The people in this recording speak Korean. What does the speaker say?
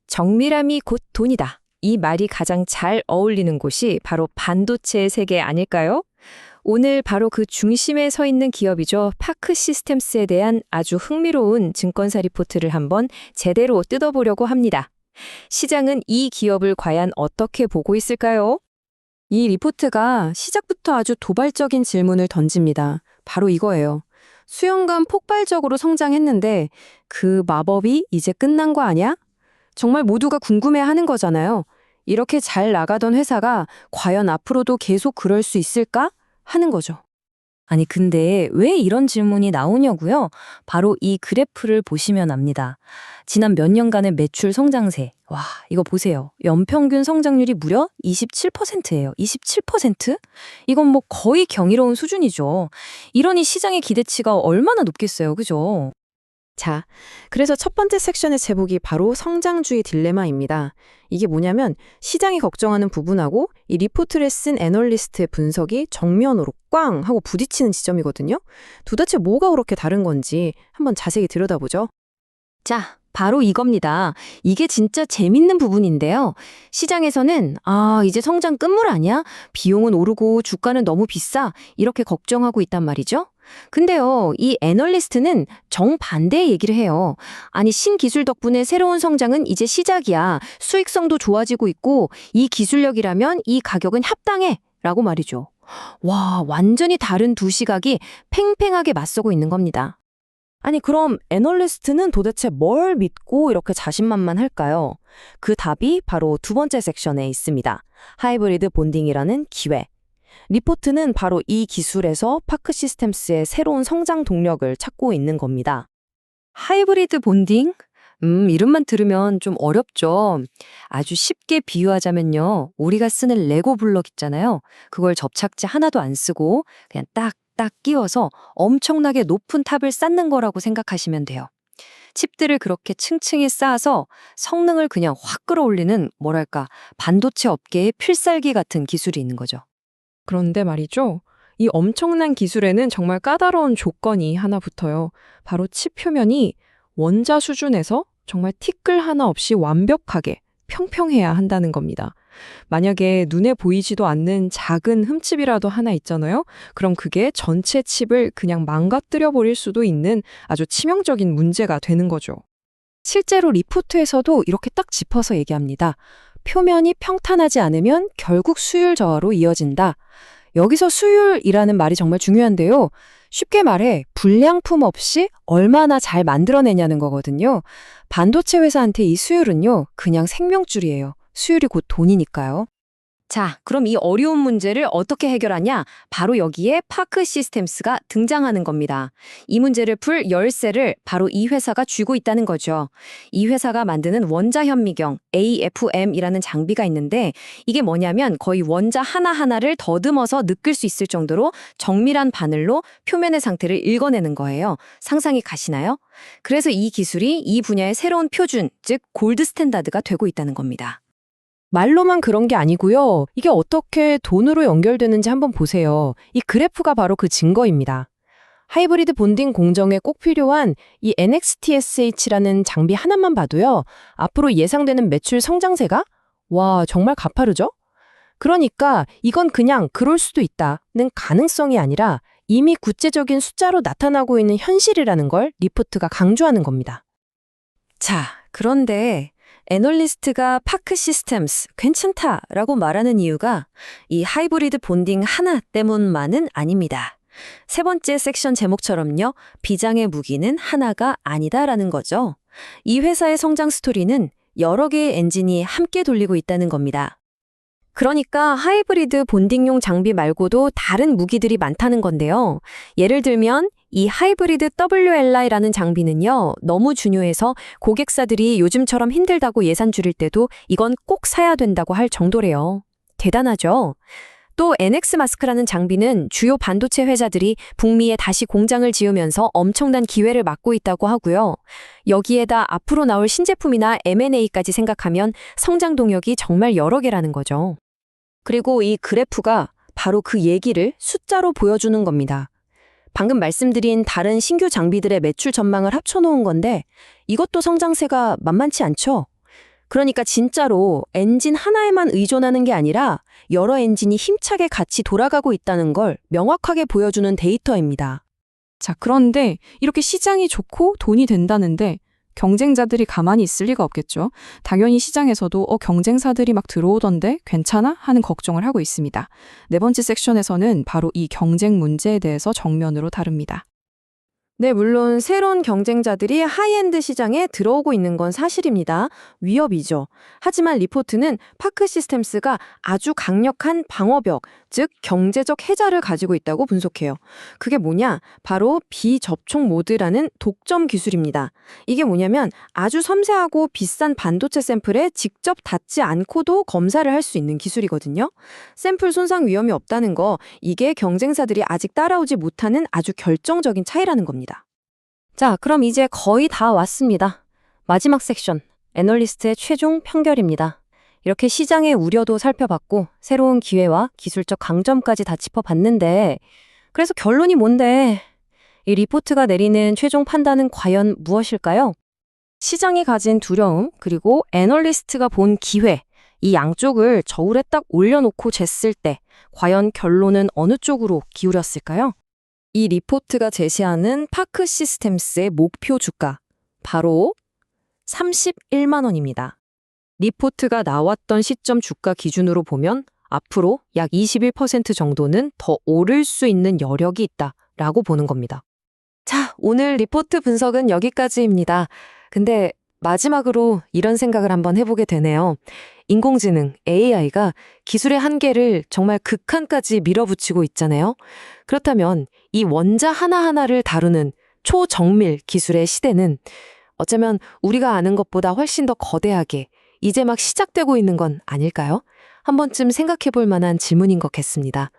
정밀함이 곧 돈이다. 이 말이 가장 잘 어울리는 곳이 바로 반도체의 세계 아닐까요? 오늘 바로 그 중심에 서 있는 기업이죠. 파크 시스템스에 대한 아주 흥미로운 증권사 리포트를 한번 제대로 뜯어보려고 합니다. 시장은 이 기업을 과연 어떻게 보고 있을까요? 이 리포트가 시작부터 아주 도발적인 질문을 던집니다. 바로 이거예요. 수연간 폭발적으로 성장했는데 그 마법이 이제 끝난 거 아니야? 정말 모두가 궁금해하는 거잖아요. 이렇게 잘 나가던 회사가 과연 앞으로도 계속 그럴 수 있을까? 하는 거죠. 아니, 근데 왜 이런 질문이 나오냐고요? 바로 이 그래프를 보시면 압니다. 지난 몇 년간의 매출 성장세. 와, 이거 보세요. 연평균 성장률이 무려 27%예요. 27%? 이건 뭐 거의 경이로운 수준이죠. 이러니 시장의 기대치가 얼마나 높겠어요. 그죠? 자, 그래서 첫 번째 섹션의 제목이 바로 성장주의 딜레마입니다. 이게 뭐냐면 시장이 걱정하는 부분하고 이 리포트를 쓴 애널리스트의 분석이 정면으로 꽝 하고 부딪히는 지점이거든요. 도대체 뭐가 그렇게 다른 건지 한번 자세히 들여다보죠. 자, 바로 이겁니다. 이게 진짜 재밌는 부분인데요. 시장에서는 이제 성장 끝물 아니야? 비용은 오르고 주가는 너무 비싸. 이렇게 걱정하고 있단 말이죠. 근데요, 이 애널리스트는 정반대의 얘기를 해요. 아니, 신기술 덕분에 새로운 성장은 이제 시작이야. 수익성도 좋아지고 있고 이 기술력이라면 이 가격은 합당해. 라고 말이죠. 와, 완전히 다른 두 시각이 팽팽하게 맞서고 있는 겁니다. 아니, 그럼 애널리스트는 도대체 뭘 믿고 이렇게 자신만만할까요? 그 답이 바로 두 번째 섹션에 있습니다. 하이브리드 본딩이라는 기회. 리포트는 바로 이 기술에서 파크 시스템스의 새로운 성장 동력을 찾고 있는 겁니다. 하이브리드 본딩? 이름만 들으면 좀 어렵죠. 아주 쉽게 비유하자면요. 우리가 쓰는 레고 블럭 있잖아요. 그걸 접착제 하나도 안 쓰고 그냥 딱 끼워서 엄청나게 높은 탑을 쌓는 거라고 생각하시면 돼요. 칩들을 그렇게 층층이 쌓아서 성능을 그냥 확 끌어올리는 뭐랄까 반도체 업계의 필살기 같은 기술이 있는 거죠. 그런데 말이죠. 이 엄청난 기술에는 정말 까다로운 조건이 하나 붙어요. 바로 칩 표면이 원자 수준에서 정말 티끌 하나 없이 완벽하게 평평해야 한다는 겁니다. 만약에 눈에 보이지도 않는 작은 흠집이라도 하나 있잖아요. 그럼 그게 전체 칩을 그냥 망가뜨려 버릴 수도 있는 아주 치명적인 문제가 되는 거죠. 실제로 리포트에서도 이렇게 딱 짚어서 얘기합니다. 표면이 평탄하지 않으면 결국 수율 저하로 이어진다. 여기서 수율이라는 말이 정말 중요한데요. 쉽게 말해 불량품 없이 얼마나 잘 만들어내냐는 거거든요. 반도체 회사한테 이 수율은요, 그냥 생명줄이에요. 수율이 곧 돈이니까요. 자, 그럼 이 어려운 문제를 어떻게 해결하냐? 바로 여기에 파크 시스템스가 등장하는 겁니다. 이 문제를 풀 열쇠를 바로 이 회사가 쥐고 있다는 거죠. 이 회사가 만드는 원자 현미경 AFM이라는 장비가 있는데 이게 뭐냐면 거의 원자 하나하나를 더듬어서 느낄 수 있을 정도로 정밀한 바늘로 표면의 상태를 읽어내는 거예요. 상상이 가시나요? 그래서 이 기술이 이 분야의 새로운 표준, 즉 골드 스탠다드가 되고 있다는 겁니다. 말로만 그런 게 아니고요. 이게 어떻게 돈으로 연결되는지 한번 보세요. 이 그래프가 바로 그 증거입니다. 하이브리드 본딩 공정에 꼭 필요한 이 NXTSH라는 장비 하나만 봐도요. 앞으로 예상되는 매출 성장세가 와, 정말 가파르죠? 그러니까 이건 그냥 그럴 수도 있다는 가능성이 아니라 이미 구체적인 숫자로 나타나고 있는 현실이라는 걸 리포트가 강조하는 겁니다. 자, 그런데 애널리스트가 파크 시스템스 괜찮다라고 말하는 이유가 이 하이브리드 본딩 하나 때문만은 아닙니다. 세 번째 섹션 제목처럼요. 비장의 무기는 하나가 아니다라는 거죠. 이 회사의 성장 스토리는 여러 개의 엔진이 함께 돌리고 있다는 겁니다. 그러니까 하이브리드 본딩용 장비 말고도 다른 무기들이 많다는 건데요. 예를 들면 이 하이브리드 WLI라는 장비는요. 너무 중요해서 고객사들이 요즘처럼 힘들다고 예산 줄일 때도 이건 꼭 사야 된다고 할 정도래요. 대단하죠? 또 NX 마스크라는 장비는 주요 반도체 회사들이 북미에 다시 공장을 지으면서 엄청난 기회를 맞고 있다고 하고요. 여기에다 앞으로 나올 신제품이나 M&A까지 생각하면 성장 동력이 정말 여러 개라는 거죠. 그리고 이 그래프가 바로 그 얘기를 숫자로 보여주는 겁니다. 방금 말씀드린 다른 신규 장비들의 매출 전망을 합쳐놓은 건데 이것도 성장세가 만만치 않죠? 그러니까 진짜로 엔진 하나에만 의존하는 게 아니라 여러 엔진이 힘차게 같이 돌아가고 있다는 걸 명확하게 보여주는 데이터입니다. 자, 그런데 이렇게 시장이 좋고 돈이 된다는데 경쟁자들이 가만히 있을 리가 없겠죠. 당연히 시장에서도 경쟁사들이 막 들어오던데 괜찮아? 하는 걱정을 하고 있습니다. 네 번째 섹션에서는 바로 이 경쟁 문제에 대해서 정면으로 다룹니다. 네, 물론 새로운 경쟁자들이 하이엔드 시장에 들어오고 있는 건 사실입니다. 위협이죠. 하지만 리포트는 파크 시스템스가 아주 강력한 방어벽, 즉 경제적 해자를 가지고 있다고 분석해요. 그게 뭐냐? 바로 비접촉 모드라는 독점 기술입니다. 이게 뭐냐면 아주 섬세하고 비싼 반도체 샘플에 직접 닿지 않고도 검사를 할 수 있는 기술이거든요. 샘플 손상 위험이 없다는 거, 이게 경쟁사들이 아직 따라오지 못하는 아주 결정적인 차이라는 겁니다. 자, 그럼 이제 거의 다 왔습니다. 마지막 섹션, 애널리스트의 최종 평결입니다. 이렇게 시장의 우려도 살펴봤고 새로운 기회와 기술적 강점까지 다 짚어봤는데 그래서 결론이 뭔데? 이 리포트가 내리는 최종 판단은 과연 무엇일까요? 시장이 가진 두려움 그리고 애널리스트가 본 기회 이 양쪽을 저울에 딱 올려놓고 쟀을 때 과연 결론은 어느 쪽으로 기울였을까요? 이 리포트가 제시하는 파크 시스템스의 목표 주가, 바로 31만 원입니다. 리포트가 나왔던 시점 주가 기준으로 보면 앞으로 약 21% 정도는 더 오를 수 있는 여력이 있다라고 보는 겁니다. 자, 오늘 리포트 분석은 여기까지입니다. 근데 마지막으로 이런 생각을 한번 해보게 되네요. 인공지능, AI가 기술의 한계를 정말 극한까지 밀어붙이고 있잖아요. 그렇다면 이 원자 하나하나를 다루는 초정밀 기술의 시대는 어쩌면 우리가 아는 것보다 훨씬 더 거대하게 이제 막 시작되고 있는 건 아닐까요? 한 번쯤 생각해 볼 만한 질문인 것 같습니다.